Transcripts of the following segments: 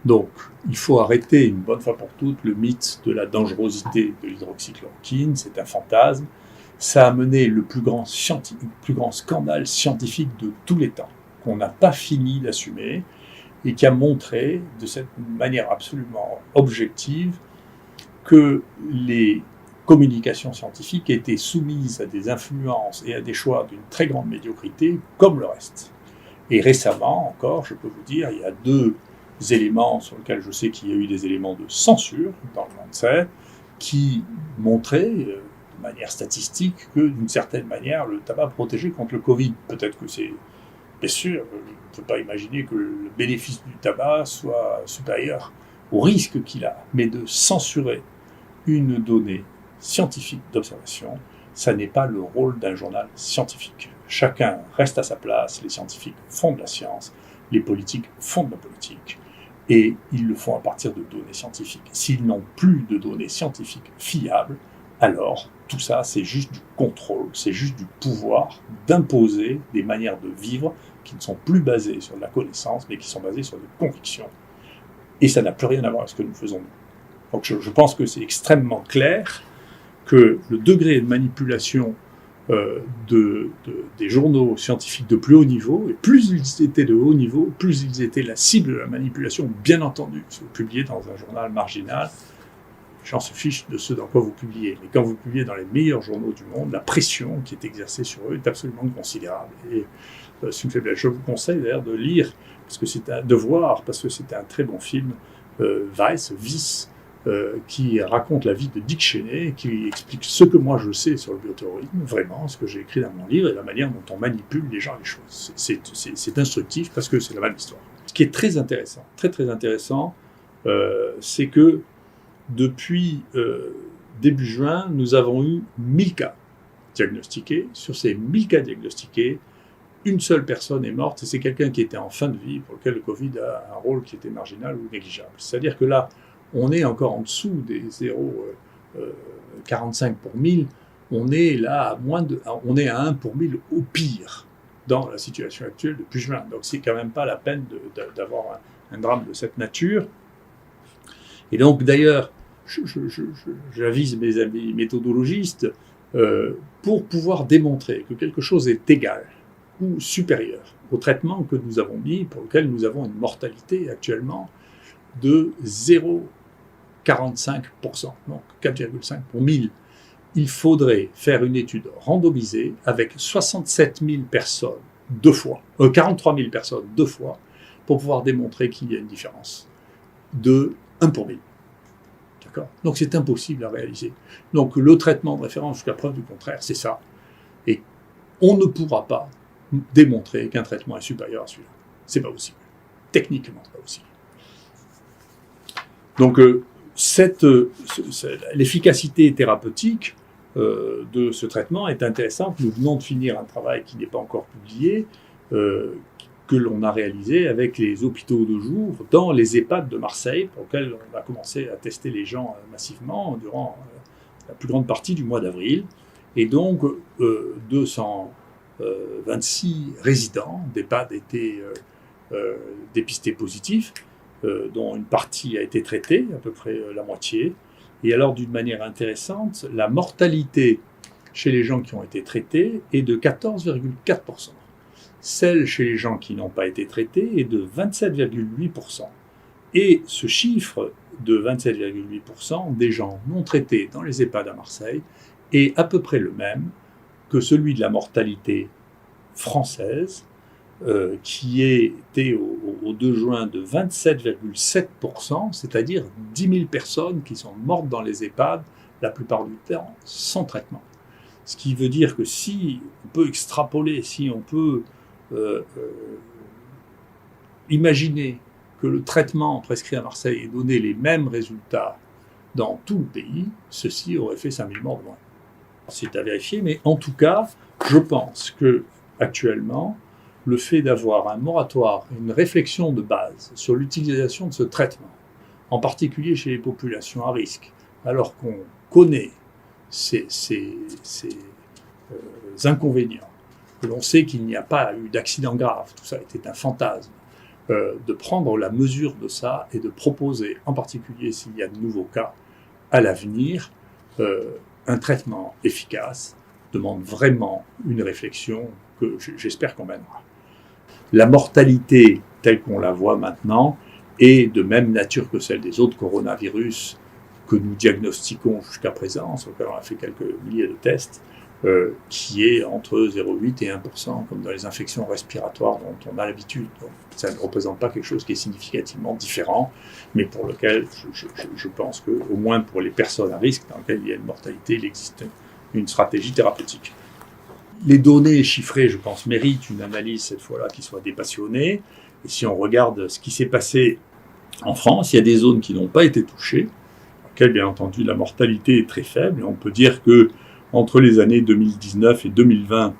Donc, il faut arrêter une bonne fois pour toutes le mythe de la dangerosité de l'hydroxychloroquine, c'est un fantasme. Ça a mené le plus grand scandale scientifique de tous les temps, qu'on n'a pas fini d'assumer, et qui a montré de cette manière absolument objective que les communications scientifiques étaient soumises à des influences et à des choix d'une très grande médiocrité, comme le reste. Et récemment encore, je peux vous dire, il y a deux éléments sur lesquels je sais qu'il y a eu des éléments de censure dans le Lancet, qui montraient de manière statistique que, d'une certaine manière, le tabac protégeait contre le Covid. Peut-être que c'est, bien sûr, on ne peut pas imaginer que le bénéfice du tabac soit supérieur au risque qu'il a, mais de censurer une donnée scientifique d'observation, ça n'est pas le rôle d'un journal scientifique. Chacun reste à sa place, les scientifiques font de la science, les politiques font de la politique, et ils le font à partir de données scientifiques. S'ils n'ont plus de données scientifiques fiables, alors tout ça c'est juste du contrôle, c'est juste du pouvoir d'imposer des manières de vivre qui ne sont plus basées sur de la connaissance, mais qui sont basées sur des convictions. Et ça n'a plus rien à voir avec ce que nous faisons nous. Donc je pense que c'est extrêmement clair que le degré de manipulation des journaux scientifiques de plus haut niveau, et plus ils étaient de haut niveau, plus ils étaient la cible de la manipulation, bien entendu. Si vous publiez dans un journal marginal, les gens se fichent de ce dans quoi vous publiez. Mais quand vous publiez dans les meilleurs journaux du monde, la pression qui est exercée sur eux est absolument considérable. Et c'est une faiblesse. Je vous conseille d'ailleurs de lire, parce que de voir, parce que c'est un très bon film, Vice, qui raconte la vie de Dick Cheney, qui explique ce que moi je sais sur le bioterrorisme, vraiment, ce que j'ai écrit dans mon livre, et la manière dont on manipule les gens et les choses. C'est instructif, parce que c'est la même histoire. Ce qui est très intéressant, très intéressant, c'est que depuis début juin, nous avons eu 1000 cas diagnostiqués. Sur ces 1000 cas diagnostiqués, une seule personne est morte, et c'est quelqu'un qui était en fin de vie, pour lequel le Covid a un rôle qui était marginal ou négligeable. C'est-à-dire que là, on est encore en dessous des 0,45 pour 1000, on est là on est à 1 pour 1000 au pire dans la situation actuelle depuis juin. Donc c'est quand même pas la peine d'avoir un drame de cette nature. Et donc d'ailleurs, j'avise mes amis méthodologistes pour pouvoir démontrer que quelque chose est égal ou supérieur au traitement que nous avons mis, pour lequel nous avons une mortalité actuellement de 0,45%, donc 4,5 pour 1000. Il faudrait faire une étude randomisée avec 67 000 personnes 43 000 personnes 2 fois, pour pouvoir démontrer qu'il y a une différence de 1 pour 1000. D'accord ? Donc c'est impossible à réaliser. Donc le traitement de référence, jusqu'à preuve du contraire, c'est ça. Et on ne pourra pas démontrer qu'un traitement est supérieur à celui-là. C'est pas possible. Techniquement, c'est pas possible. Donc l'efficacité thérapeutique de ce traitement est intéressante. Nous venons de finir un travail qui n'est pas encore publié, que l'on a réalisé avec les hôpitaux de jour dans les EHPAD de Marseille, pour lesquels on a commencé à tester les gens massivement durant la plus grande partie du mois d'avril. Et donc 226 résidents d'EHPAD étaient dépistés positifs, dont une partie a été traitée, à peu près la moitié. Et alors, d'une manière intéressante, la mortalité chez les gens qui ont été traités est de 14,4%. Celle chez les gens qui n'ont pas été traités est de 27,8%. Et ce chiffre de 27,8% des gens non traités dans les EHPAD à Marseille est à peu près le même que celui de la mortalité française, qui était au 2 juin de 27,7%, c'est-à-dire 10 000 personnes qui sont mortes dans les EHPAD, la plupart du temps sans traitement. Ce qui veut dire que si on peut extrapoler, si on peut imaginer que le traitement prescrit à Marseille ait donné les mêmes résultats dans tout le pays, ceci aurait fait 5 000 morts de moins. C'est à vérifier, mais en tout cas, je pense que actuellement, le fait d'avoir un moratoire, une réflexion de base sur l'utilisation de ce traitement, en particulier chez les populations à risque, alors qu'on connaît ces inconvénients, que l'on sait qu'il n'y a pas eu d'accident grave, tout ça était un fantasme, de prendre la mesure de ça et de proposer, en particulier s'il y a de nouveaux cas à l'avenir, un traitement efficace demande vraiment une réflexion que j'espère qu'on mènera. La mortalité telle qu'on la voit maintenant est de même nature que celle des autres coronavirus que nous diagnostiquons jusqu'à présent, sur lequel on a fait quelques milliers de tests, qui est entre 0,8 et 1%, comme dans les infections respiratoires dont on a l'habitude. Donc, ça ne représente pas quelque chose qui est significativement différent, mais pour lequel je pense qu'au moins pour les personnes à risque dans lesquelles il y a une mortalité, il existe une stratégie thérapeutique. Les données chiffrées, je pense, méritent une analyse cette fois-là qui soit dépassionnée. Et si on regarde ce qui s'est passé en France, il y a des zones qui n'ont pas été touchées, dans lesquelles, bien entendu, la mortalité est très faible. Et on peut dire que entre les années 2019 et 2020,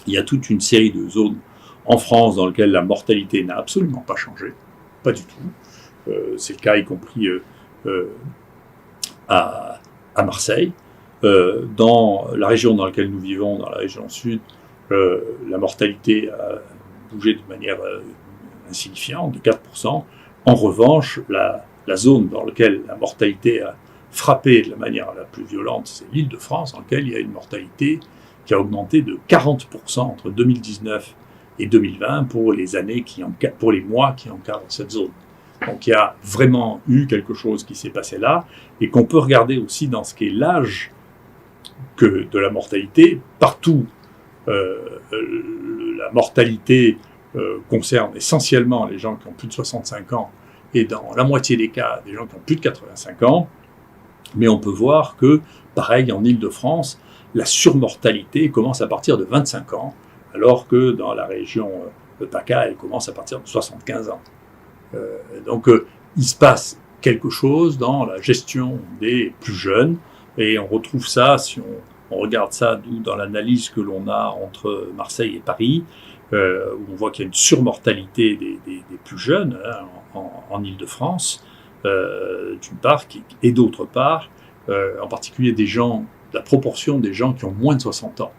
il y a toute une série de zones en France dans lesquelles la mortalité n'a absolument pas changé, pas du tout. C'est le cas y compris à Marseille. Dans la région dans laquelle nous vivons, dans la région sud, la mortalité a bougé de manière insignifiante, de 4%. En revanche, la zone dans laquelle la mortalité a frappé de la manière la plus violente, c'est l'Île-de-France, dans laquelle il y a une mortalité qui a augmenté de 40% entre 2019 et 2020 pour les mois qui encadrent cette zone. Donc il y a vraiment eu quelque chose qui s'est passé là, et qu'on peut regarder aussi dans ce qui est l'âge de la mortalité. Partout, la mortalité concerne essentiellement les gens qui ont plus de 65 ans, et dans la moitié des cas, des gens qui ont plus de 85 ans. Mais on peut voir que, pareil, en Île-de-France, la surmortalité commence à partir de 25 ans, alors que dans la région de PACA, elle commence à partir de 75 ans. Donc, il se passe quelque chose dans la gestion des plus jeunes, et on retrouve ça, si on regarde ça dans l'analyse que l'on a entre Marseille et Paris, où on voit qu'il y a une surmortalité des plus jeunes en Île-de-France, d'une part, et d'autre part, en particulier la proportion des gens qui ont moins de 60 ans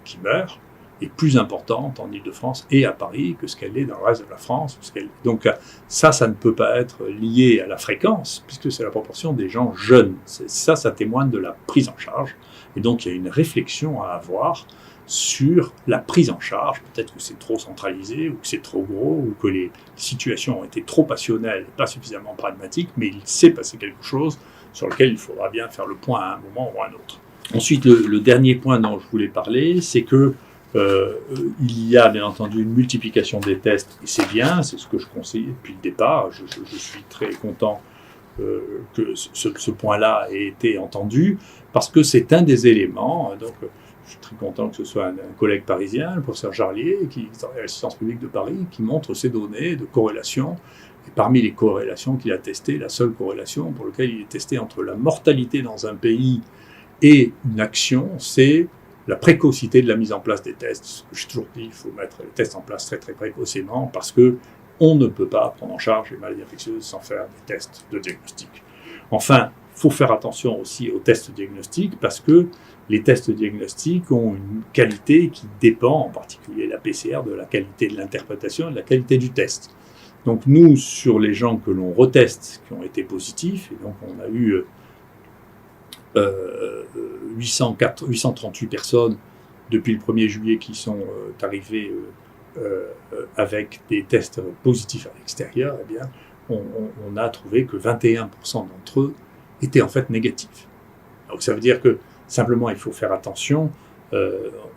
qui meurent est plus importante en Île-de-France et à Paris que ce qu'elle est dans le reste de la France. Donc ça ne peut pas être lié à la fréquence, puisque c'est la proportion des gens jeunes. Ça témoigne de la prise en charge. Et donc il y a une réflexion à avoir sur la prise en charge. Peut-être que c'est trop centralisé, ou que c'est trop gros, ou que les situations ont été trop passionnelles, pas suffisamment pragmatiques, mais il s'est passé quelque chose sur lequel il faudra bien faire le point à un moment ou à un autre. Ensuite, le dernier point dont je voulais parler, c'est que il y a bien entendu une multiplication des tests, et c'est bien, c'est ce que je conseille depuis le départ. Je suis très content que ce point-là ait été entendu, parce que c'est un des éléments. Donc, je suis très content que ce soit un collègue parisien, le professeur Jarlier, qui travaille à la Sciences publiques de Paris, qui montre ces données de corrélation. Et parmi les corrélations qu'il a testées, la seule corrélation pour laquelle il est testé entre la mortalité dans un pays et une action, c'est la précocité de la mise en place des tests. J'ai toujours dit, il faut mettre les tests en place très très précocement, parce que on ne peut pas prendre en charge les maladies infectieuses sans faire des tests de diagnostic. Enfin, il faut faire attention aussi aux tests diagnostiques, parce que les tests diagnostiques ont une qualité qui dépend, en particulier la PCR, de la qualité de l'interprétation et de la qualité du test. Donc nous, sur les gens que l'on reteste, qui ont été positifs, et donc on a eu 838 personnes depuis le 1er juillet qui sont arrivées avec des tests positifs à l'extérieur, eh bien, on a trouvé que 21% d'entre eux étaient en fait négatifs. Donc ça veut dire que simplement il faut faire attention.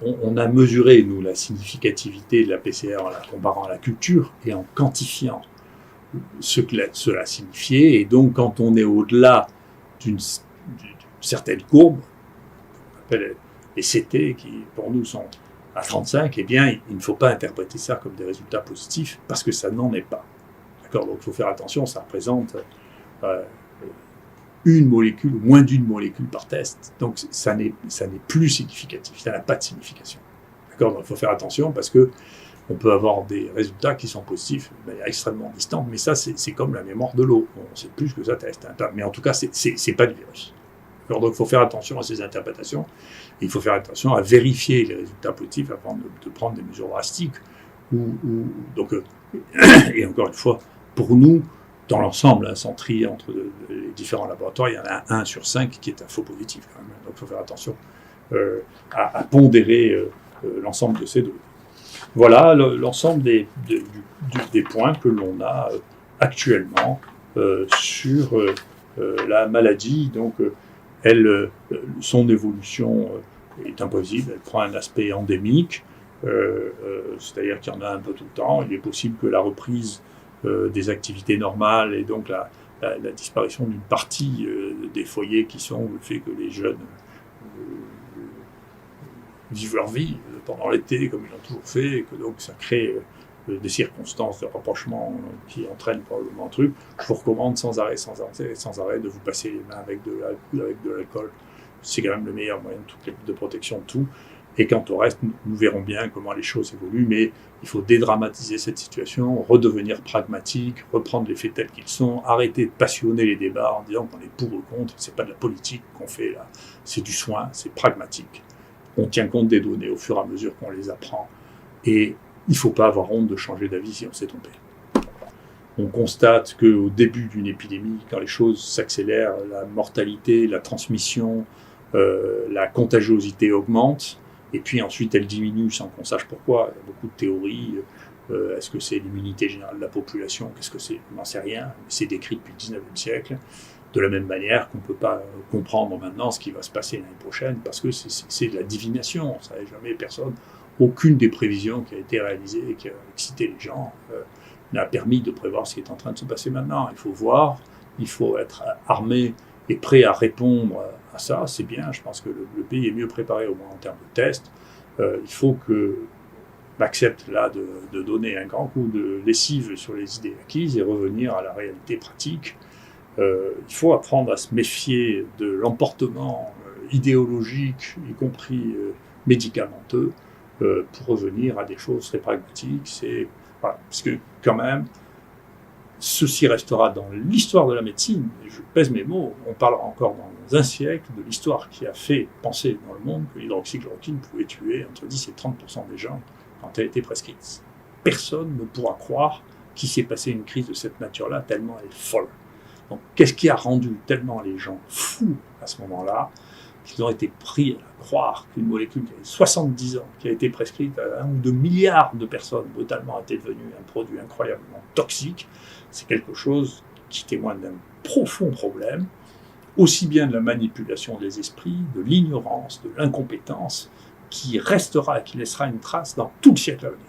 On a mesuré, nous, la significativité de la PCR en la comparant à la culture et en quantifiant ce que cela signifiait. Et donc, quand on est au-delà d'une certaine courbe, on appelle les CT, qui pour nous sont à 35, eh bien, il ne faut pas interpréter ça comme des résultats positifs, parce que ça n'en est pas. D'accord ? Donc, il faut faire attention, ça représente une molécule, ou moins d'une molécule par test. Donc, ça n'est plus significatif, ça n'a pas de signification. D'accord ? Donc, il faut faire attention, parce que on peut avoir des résultats qui sont positifs de manière extrêmement distante, mais ça, c'est comme la mémoire de l'eau. On ne sait plus ce que ça teste. Hein. Mais en tout cas, c'est pas du virus. Alors, donc, il faut faire attention à ces interprétations. Et il faut faire attention à vérifier les résultats positifs avant de prendre des mesures drastiques. Donc, Et encore une fois, pour nous, dans l'ensemble, sans trier entre les différents laboratoires, il y en a 1 sur 5 qui est un faux positif quand même. Donc il faut faire attention à pondérer l'ensemble de ces données. Voilà l'ensemble des points que l'on a actuellement sur la maladie. Donc, son évolution est impossible, elle prend un aspect endémique, c'est-à-dire qu'il y en a un peu tout le temps. Il est possible que la reprise des activités normales et donc la disparition d'une partie des foyers qui sont le fait que les jeunes vivent leur vie pendant l'été comme ils l'ont toujours fait, et que donc ça crée des circonstances de rapprochement qui entraînent probablement un truc. Je vous recommande sans arrêt de vous passer les mains avec de l'alcool. C'est quand même le meilleur moyen de protection de tout. Et quant au reste, nous verrons bien comment les choses évoluent, mais il faut dédramatiser cette situation, redevenir pragmatique, reprendre les faits tels qu'ils sont, arrêter de passionner les débats en disant qu'on est pour ou contre. C'est pas de la politique qu'on fait là, c'est du soin, c'est pragmatique. On tient compte des données au fur et à mesure qu'on les apprend, et il ne faut pas avoir honte de changer d'avis si on s'est trompé. On constate qu'au début d'une épidémie, quand les choses s'accélèrent, la mortalité, la transmission, la contagiosité augmente, et puis ensuite elle diminue sans qu'on sache pourquoi. Il y a beaucoup de théories. Est-ce que c'est l'immunité générale de la population? Qu'est-ce que c'est? On n'en sait rien. C'est décrit depuis le 19e siècle. De la même manière qu'on ne peut pas comprendre maintenant ce qui va se passer l'année prochaine, parce que c'est de la divination. On ne savait jamais, personne. Aucune des prévisions qui a été réalisée et qui a excité les gens n'a permis de prévoir ce qui est en train de se passer maintenant. Il faut voir, il faut être armé et prêt à répondre à ça. C'est bien, je pense que le pays est mieux préparé au moins en termes de tests. Il faut que accepte là de donner un grand coup de lessive sur les idées acquises et revenir à la réalité pratique. Il faut apprendre à se méfier de l'emportement idéologique, y compris médicamenteux, pour revenir à des choses très pragmatiques. Voilà, parce que quand même, ceci restera dans l'histoire de la médecine, et je pèse mes mots, on parlera encore dans un siècle de l'histoire qui a fait penser dans le monde que l'hydroxychloroquine pouvait tuer entre 10 et 30% des gens quand elle était prescrite. Personne ne pourra croire qu'il s'est passé une crise de cette nature-là, tellement elle est folle. Donc, qu'est-ce qui a rendu tellement les gens fous à ce moment-là, qu'ils ont été pris à croire qu'une molécule qui avait 70 ans, qui a été prescrite à 1 ou 2 milliards de personnes, brutalement était devenue un produit incroyablement toxique. C'est quelque chose qui témoigne d'un profond problème, aussi bien de la manipulation des esprits, de l'ignorance, de l'incompétence, qui restera et qui laissera une trace dans tout le siècle à venir.